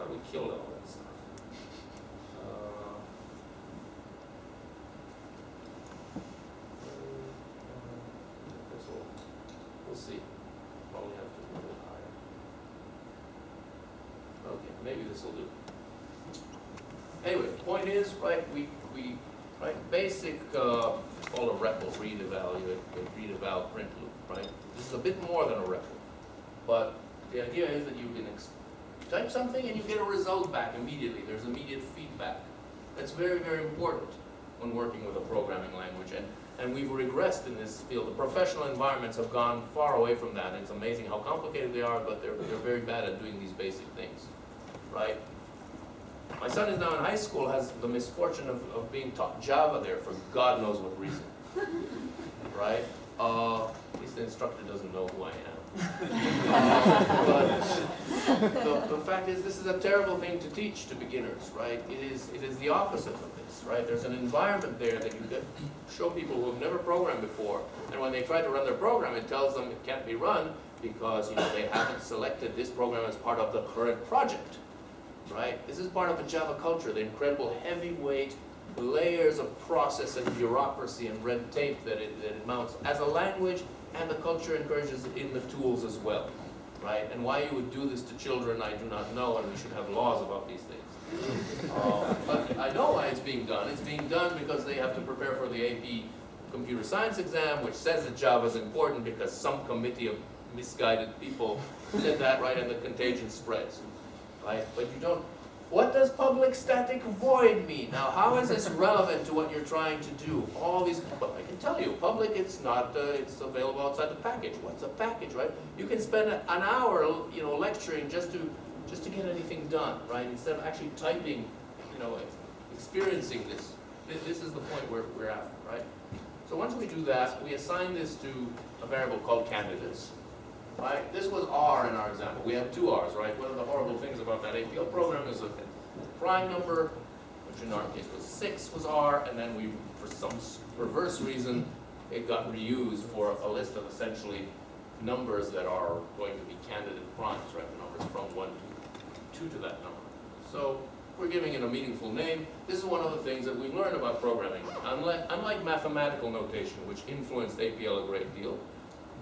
thought we killed all that stuff. We'll see. Probably have to go a little higher. Okay, maybe this will do. Anyway, the point is, right, we basic, it's called a REPL, read, evaluate, read, eval, print loop, right? This is a bit more than a REPL. But the idea is that you can type something and you get a result back immediately. There's immediate feedback. That's very, very important when working with a programming language. And we've regressed in this field. The professional environments have gone far away from that. It's amazing how complicated they are, but they're very bad at doing these basic things, right? My son is now in high school, has the misfortune of being taught Java there for God knows what reason, right? At least the instructor doesn't know who I am. But the fact is, this is a terrible thing to teach to beginners, right? It is the opposite of this, right? There's an environment there that you can show people who have never programmed before, and when they try to run their program, it tells them it can't be run because they haven't selected this program as part of the current project. Right? This is part of the Java culture, the incredible heavyweight layers of process and bureaucracy and red tape that it mounts as a language, and the culture encourages it in the tools as well. Right? And why you would do this to children, I do not know, and we should have laws about these things. But I know why it's being done. It's being done because they have to prepare for the AP computer science exam, which says that Java is important because some committee of misguided people said that, right, and the contagion spreads. Right? But you don't, what does public static void mean? Now, how is this relevant to what you're trying to do? All these, but I can tell you, public, it's not, it's available outside the package. What's a package, right? You can spend an hour, lecturing just to get anything done, right? Instead of actually typing, experiencing this. This is the point where we're at, right? So once we do that, we assign this to a variable called candidates. Right? This was R in our example. We have two R's, right? One of the horrible things about that APL program is that the prime number, which in our case was 6, was R, and then we, for some perverse reason, it got reused for a list of essentially numbers that are going to be candidate primes, right? The numbers from 1 to 2 to that number. So we're giving it a meaningful name. This is one of the things that we learned about programming. Unlike mathematical notation, which influenced APL a great deal,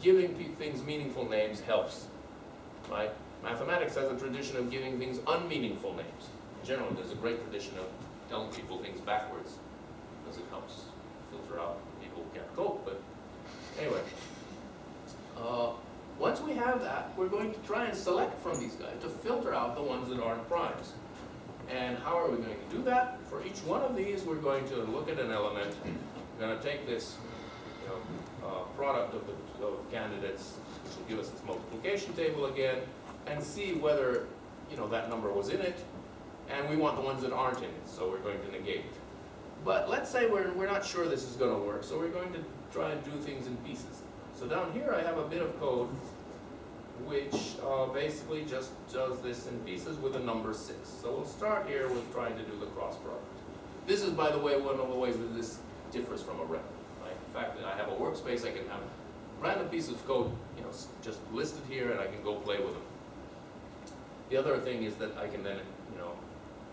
giving things meaningful names helps, right? Mathematics has a tradition of giving things unmeaningful names. In general, there's a great tradition of telling people things backwards, because it helps filter out people who can't cope, but anyway. Once we have that, we're going to try and select from these guys to filter out the ones that aren't primes. And how are we going to do that? For each one of these, we're going to look at an element. We're going to take this product of candidates, which will give us this multiplication table again, and see whether that number was in it, and we want the ones that aren't in it, so we're going to negate it. But let's say we're not sure this is going to work, so we're going to try and do things in pieces. So down here I have a bit of code which basically just does this in pieces with a number 6. So we'll start here with trying to do the cross product. This is, by the way, one of the ways that this differs from a REPL. The fact that I have a workspace, I can have random piece of code, just listed here, and I can go play with them. The other thing is that I can then,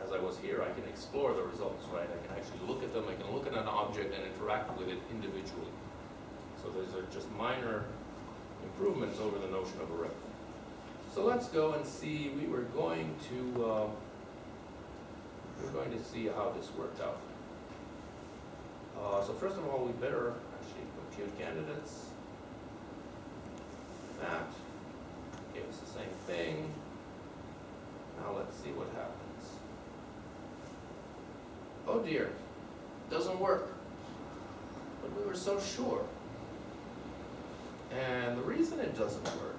as I was here, I can explore the results, right? I can actually look at them, I can look at an object and interact with it individually. So those are just minor improvements over the notion of a REPL. So let's go and see, we're going to see how this worked out. So first of all, we better actually compute candidates. That gives us the same thing. Now let's see what happens. Oh dear, doesn't work. But we were so sure. And the reason it doesn't work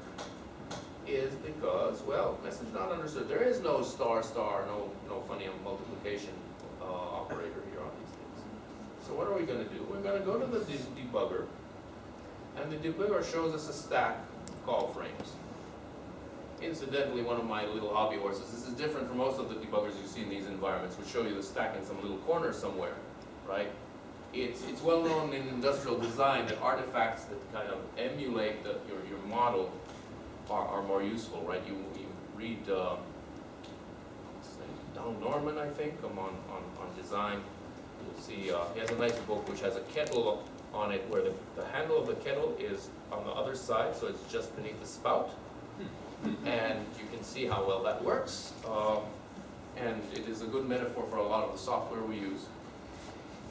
is because, well, message not understood. There is no star, no funny multiplication operator here on these things. So what are we going to do? We're going to go to the debugger, and the debugger shows us a stack of call frames. Incidentally, one of my little hobby horses, this is different from most of the debuggers you see in these environments, which show you the stack in some little corner somewhere, right? It's well known in industrial design that artifacts that kind of emulate your model are more useful, right? You read Donald Norman, I think, on design. You'll see he has a nice book which has a kettle on it where the handle of the kettle is on the other side, so it's just beneath the spout. And you can see how well that works. And it is a good metaphor for a lot of the software we use.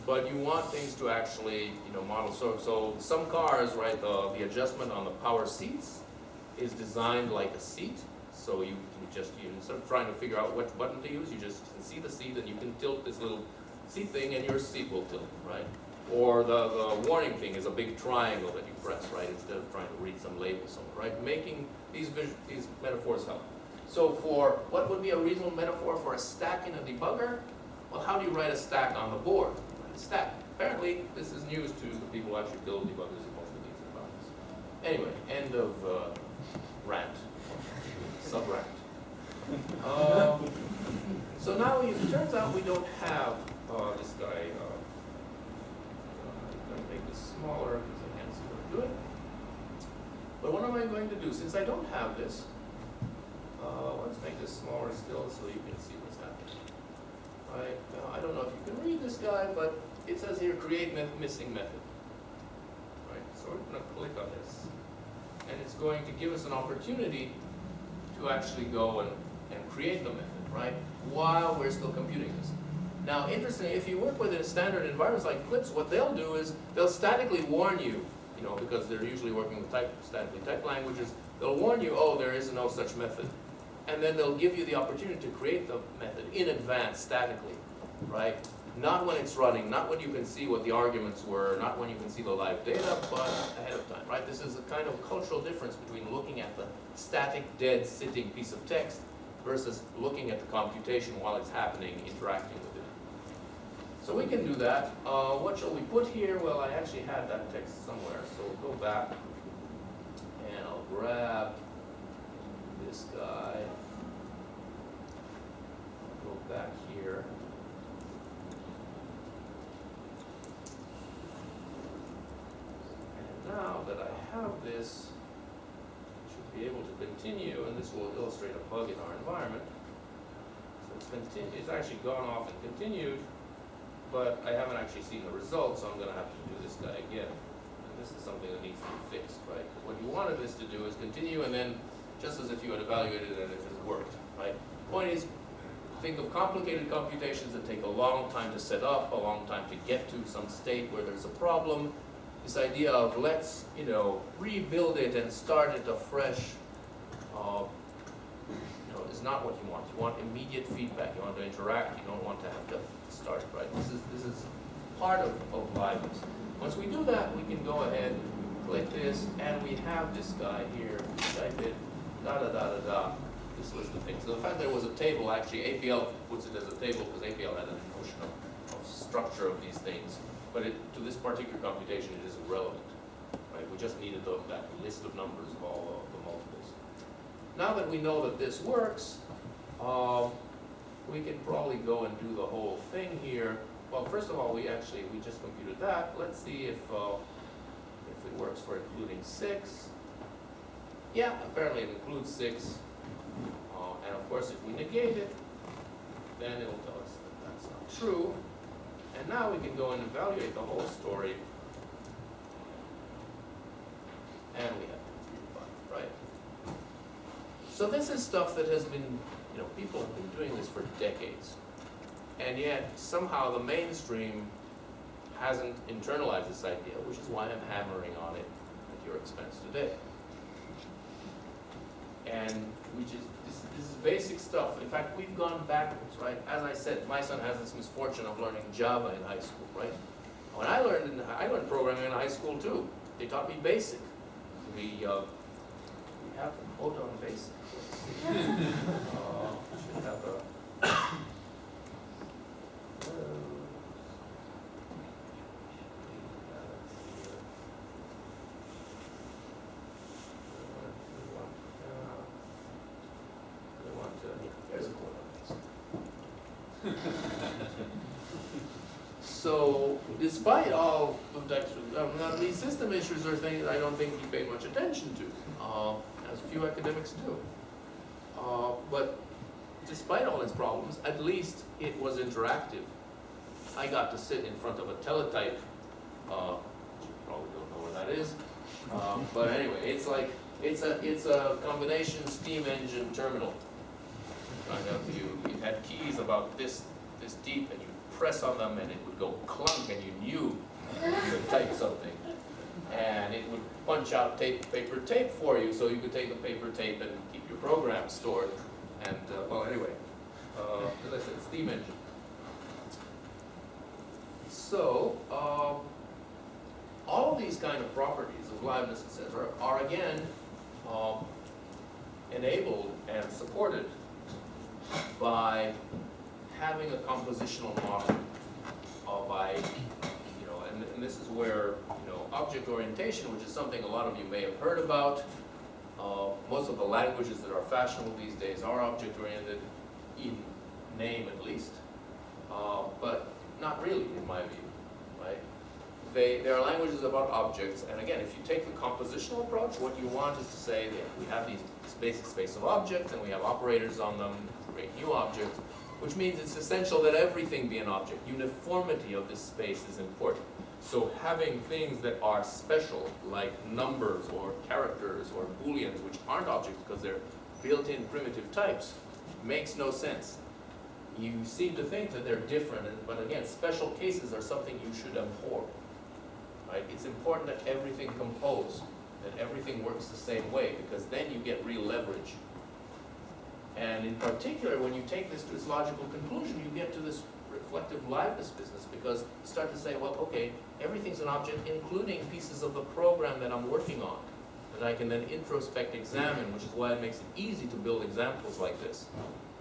But you want things to actually, model. So some cars, right, the adjustment on the power seats is designed like a seat. So you instead of trying to figure out what button to use, you just can see the seat and you can tilt this little seat thing and your seat will tilt, right? Or the warning thing is a big triangle that you press, right, instead of trying to read some label somewhere, right? Making these metaphors help. So for what would be a reasonable metaphor for a stack in a debugger? Well, how do you write a stack on the board? Write a stack. Apparently, this is news to the people who actually build debuggers in most of these environments. Anyway, end of rant, sub-rant. So now it turns out we don't have this guy. I'm going to make this smaller because I can't see what I'm doing. But what am I going to do? Since I don't have this, let's make this smaller still so you can see what's happening. Right? Now, I don't know if you can read this guy, but it says here, create missing method. Right? So we're going to click on this. And it's going to give us an opportunity to actually go and create the method, right? While we're still computing this. Now, interestingly, if you work with a standard environments like Eclipse, what they'll do is they'll statically warn you, because they're usually working with statically typed languages, they'll warn you, oh, there is no such method. And then they'll give you the opportunity to create the method in advance, statically, right? Not when it's running, not when you can see what the arguments were, not when you can see the live data, but ahead of time, right? This is a kind of cultural difference between looking at the static, dead, sitting piece of text versus looking at the computation while it's happening, interacting with it. So we can do that. What shall we put here? Well, I actually had that text somewhere, so we'll go back and I'll grab this guy. Go back here. And now that I have this, I should be able to continue, and this will illustrate a bug in our environment. So it's actually gone off and continued, but I haven't actually seen the results, so I'm going to have to do this guy again. And this is something that needs to be fixed, right? What you wanted this to do is continue, and then just as if you had evaluated it and it has worked, right? Point is, think of complicated computations that take a long time to set up, a long time to get to some state where there's a problem. This idea of let's, rebuild it and start it afresh, is not what you want. You want immediate feedback. You want to interact. You don't want to have to start, right? This is part of liveness. Once we do that, we can go ahead, click this, and we have this guy here. Type it, da-da-da-da-da. This list of things. So the fact there was a table, actually, APL puts it as a table because APL had a notion of structure of these things. But to this particular computation, it isn't relevant. Right? We just needed that list of numbers of all of the multiples. Now that we know that this works, we can probably go and do the whole thing here. Well, first of all, we just computed that. Let's see if it works for including 6. Yeah, apparently it includes 6. And of course, if we negate it, then it will tell us that that's not true. And now we can go and evaluate the whole story. And we have 3 to 5, right? So this is stuff that has been, people have been doing this for decades. And yet, somehow the mainstream hasn't internalized this idea, which is why I'm hammering on it at your expense today. And this is basic stuff. In fact, we've gone backwards, right? As I said, my son has this misfortune of learning Java in high school, right? When I learned programming in high school too. They taught me BASIC. We have a quote on BASIC. Should have a. There's a quote on BASIC. So, despite all of that, these system issues are things I don't think he paid much attention to, as few academics do. But despite all its problems, at least it was interactive. I got to sit in front of a teletype, you probably don't know where that is, but anyway, it's like, it's a combination steam engine terminal. Kind of, you had keys about this deep, and you press on them and it would go clunk, and you knew you had typed something. And it would punch out paper tape for you, so you could take the paper tape and keep your program stored. And, well, anyway, as I said, steam engine. So, all of these kind of properties of liveness, etc., are again enabled and supported by having a compositional model, by, you know, and this is where, you know, object orientation, which is something a lot of you may have heard about. Most of the languages that are fashionable these days are object-oriented, in name at least, but not really, in my view, right? There are languages about objects, and again, if you take the compositional approach, what you want is to say that we have this basic space of objects, and we have operators on them to create new objects, which means it's essential that everything be an object. Uniformity of this space is important. So having things that are special, like numbers or characters or booleans, which aren't objects because they're built-in primitive types, makes no sense. You seem to think that they're different, but again, special cases are something you should abhor. Right? It's important that everything compose, that everything works the same way, because then you get real leverage. And in particular, when you take this to its logical conclusion, you get to this reflective liveness business, because you start to say, well, okay, everything's an object, including pieces of the program that I'm working on, that I can then introspect, examine, which is why it makes it easy to build examples like this.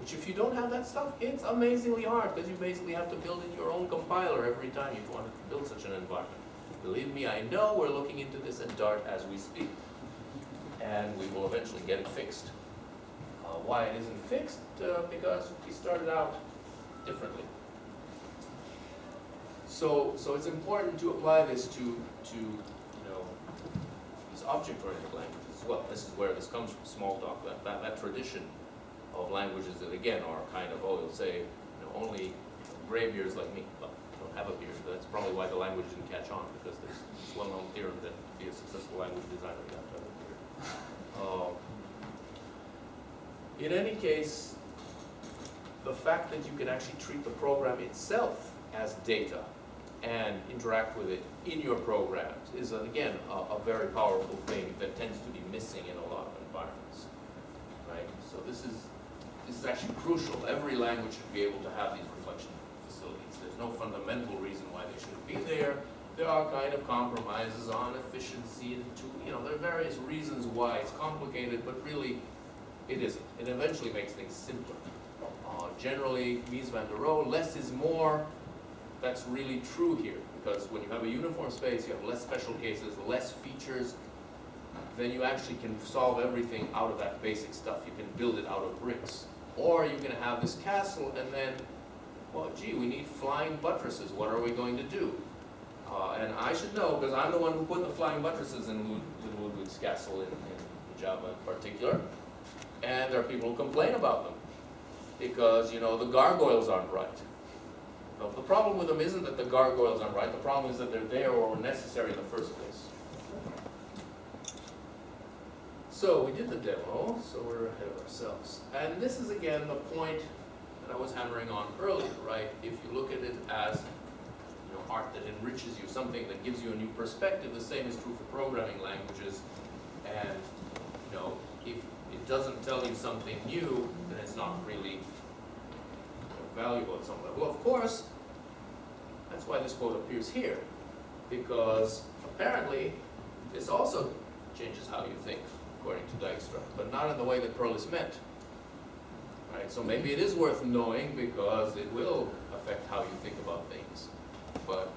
Which, if you don't have that stuff, it's amazingly hard, because you basically have to build in your own compiler every time you want to build such an environment. Believe me, I know we're looking into this at Dart as we speak, and we will eventually get it fixed. Why it isn't fixed? Because we started out differently. So it's important to apply this to you know, these object-oriented languages as well. This is where this comes from, Smalltalk, that tradition of languages that, again, are kind of, oh, you'll say, you know, only gray beards like me. Well, I don't have a beard, but that's probably why the language didn't catch on, because there's this well-known theorem that to be a successful language designer, you have to have a beard. In any case, the fact that you can actually treat the program itself as data and interact with it in your programs is, again, a very powerful thing that tends to be missing in a lot of environments, right? So this is actually crucial. Every language should be able to have these reflection facilities. There's no fundamental reason why they shouldn't be there. There are kind of compromises on efficiency, and you know, there are various reasons why it's complicated, but really, it isn't. It eventually makes things simpler. Generally, Mies van der Rohe, less is more. That's really true here, because when you have a uniform space, you have less special cases, less features, then you actually can solve everything out of that basic stuff. You can build it out of bricks. Or you can have this castle, and then, well, gee, we need flying buttresses. What are we going to do? And I should know, because I'm the one who put the flying buttresses in Ludwig's castle in Java in particular. And there are people who complain about them because, you know, the gargoyles aren't right. Now, the problem with them isn't that the gargoyles aren't right. The problem is that they're there or were necessary in the first place. So we did the demo, so we're ahead of ourselves. And this is, again, the point that I was hammering on earlier, right? If you look at it as, you know, art that enriches you, something that gives you a new perspective, the same is true for programming languages. And, you know, if it doesn't tell you something new, then it's not really valuable at some level. Of course, that's why this quote appears here, because apparently this also changes how you think, according to Dijkstra, but not in the way that Perl is meant. Right? So maybe it is worth knowing because it will affect how you think about things, but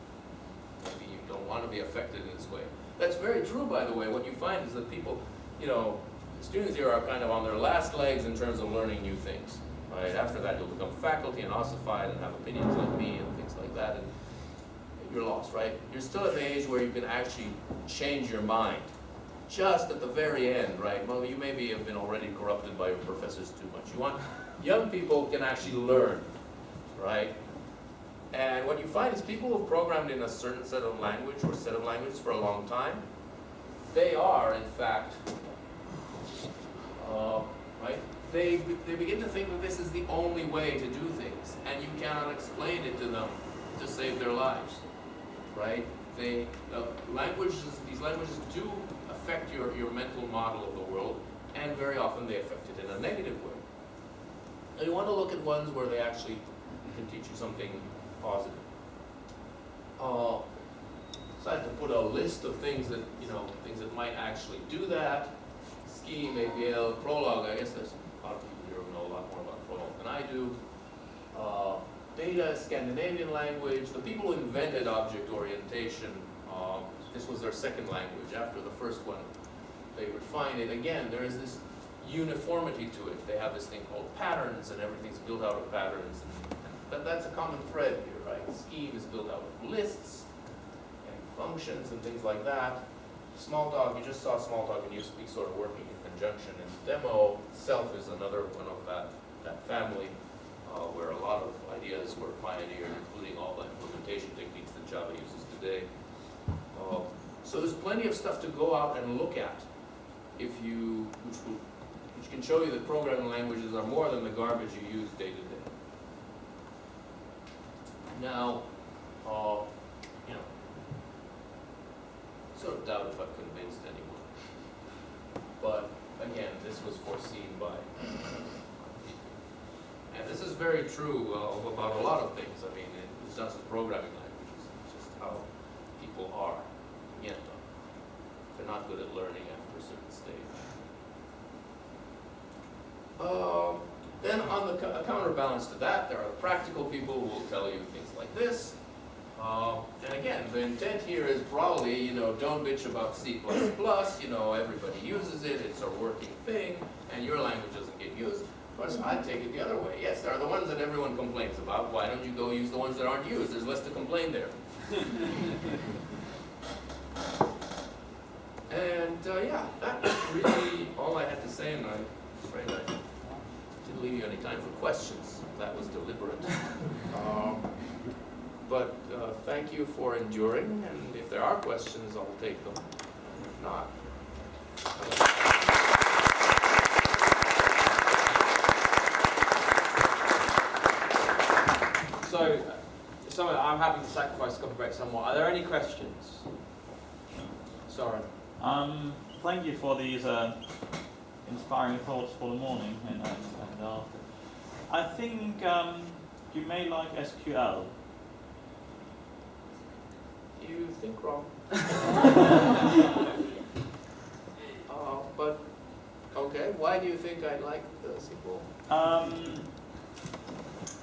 maybe you don't want to be affected in this way. That's very true, by the way. What you find is that people, you know, the students here are kind of on their last legs in terms of learning new things. Right? After that, you'll become faculty and ossified and have opinions like me and things like that, and you're lost, right? You're still at the age where you can actually change your mind, just at the very end, right? Well, you maybe have been already corrupted by your professors too much. You want young people can actually learn, right? And what you find is people who programmed in a certain set of language or set of languages for a long time, they are, in fact, right? They begin to think that this is the only way to do things, and you cannot explain it to them to save their lives, right? These languages do affect your mental model of the world, and very often they affect it in a negative way. And you want to look at ones where they actually can teach you something positive. So I had to put a list of things that, things that might actually do that. Scheme, APL, Prolog, I guess there's a lot of people here who know a lot more about Prolog than I do. Data, Scandinavian language. The people who invented object orientation, this was their second language. After the first one, they refined it. Again, there is this uniformity to it. They have this thing called patterns, and everything's built out of patterns. And that's a common thread here, right? Scheme is built out of lists and functions and things like that. Smalltalk, you just saw Smalltalk and Newspeak sort of working in conjunction in the demo. Self is another one of that family where a lot of ideas were pioneered, including all the implementation techniques that Java uses today. So there's plenty of stuff to go out and look at which can show you that programming languages are more than the garbage you use day to day. Now, sort of doubt if I've convinced anyone. But again, this was foreseen by people. And this is very true about a lot of things. I mean, it's not just programming languages, it's just how people are. Yet, they're not good at learning after a certain stage. Then on the counterbalance to that, there are the practical people who will tell you things like this. And again, the intent here is probably, don't bitch about C++, everybody uses it, it's a working thing, and your language doesn't get used. Of course, I take it the other way. Yes, there are the ones that everyone complains about. Why don't you go use the ones that aren't used? There's less to complain there. And yeah, that's really all I had to say, and I'm afraid I didn't leave you any time for questions. That was deliberate. But thank you for enduring, and if there are questions, I'll take them. If not, So I'm happy to sacrifice coffee break somewhat. Are there any questions? Soren. Thank you for these inspiring thoughts for the morning. And I think you may like SQL. you think wrong. But okay, why do you think I like the sequel?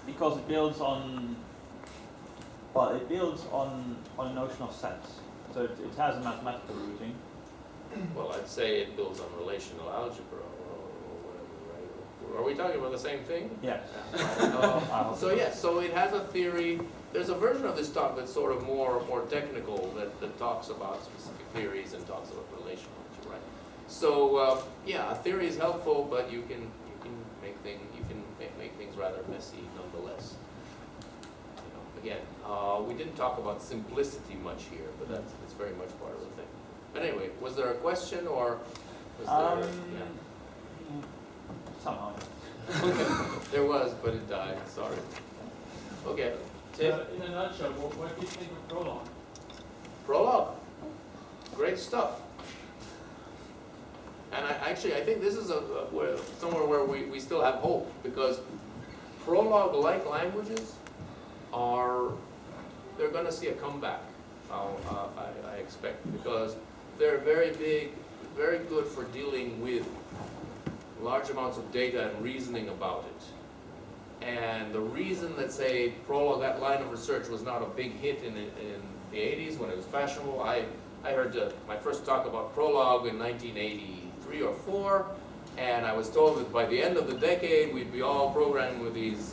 Because it builds on, it builds on a notion of sets. So it has a mathematical rooting. Well, I'd say it builds on relational algebra or whatever, right? Are we talking about the same thing? Yes. So yes, so it has a theory. There's a version of this talk that's sort of more technical that talks about specific theories and talks about relational algebra, right? So yeah, a theory is helpful, but you can make things rather messy nonetheless. Again, we didn't talk about simplicity much here, but that's very much part of the thing. But anyway, was there a question or was there? Yeah. Somehow. Okay, there was, but it died. Sorry. Okay. Tim? In a nutshell, what do you think of Prolog? Prolog. Great stuff. And I think this is somewhere where we still have hope, because Prolog-like languages they're going to see a comeback, I expect, because they're very big, very good for dealing with large amounts of data and reasoning about it. And the reason that, say, Prolog, that line of research, was not a big hit in the 80s when it was fashionable, I heard my first talk about Prolog in 1983 or 4, and I was told that by the end of the decade we'd be all programming with these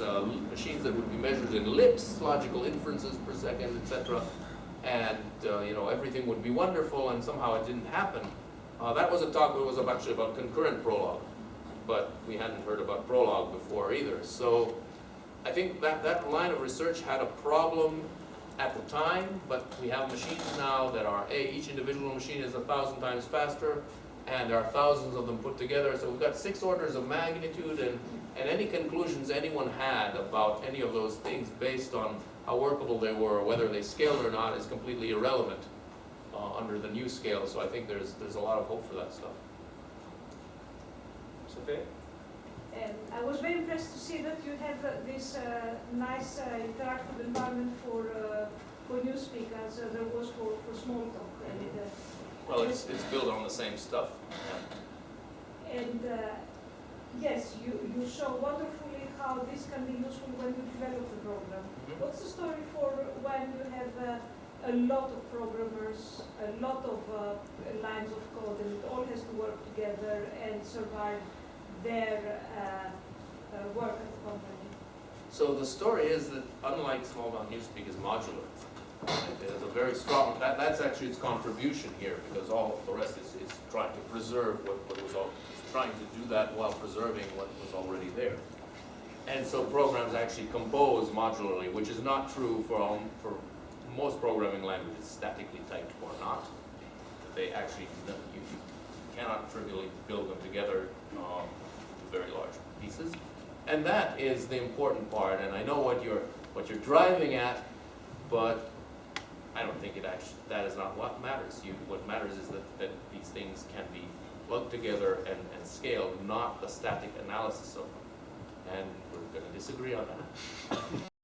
machines that would be measured in lips, logical inferences per second, etc. And everything would be wonderful, and somehow it didn't happen. That was a talk that was actually about concurrent prologue, but we hadn't heard about prologue before either. So I think that line of research had a problem at the time, but we have machines now that are, each individual machine is 1,000 times faster, and there are thousands of them put together. So we've got 6 orders of magnitude, and any conclusions anyone had about any of those things based on how workable they were, or whether they scaled or not, is completely irrelevant under the new scale. So I think there's a lot of hope for that stuff. Sophia? I was very impressed to see that you have this nice interactive environment for new speakers. There was for small talk. Well, it's built on the same stuff. And yes, you show wonderfully how this can be useful when you develop the program. Mhm. What's the story for when you have a lot of programmers, a lot of lines of code, and it all has to work together and survive their work at the company? So the story is that unlike Smallbound Newspeak is modular. It has a very strong, that's actually its contribution here, because all the rest is trying to preserve what was trying to do that while preserving what was already there. And so programs actually compose modularly, which is not true for most programming languages, statically typed or not. They actually, you cannot trivially build them together to very large pieces. And that is the important part, and I know what you're driving at, but I don't think that is not what matters. What matters is that these things can be plugged together and scaled, not the static analysis of them. And we're going to disagree on that.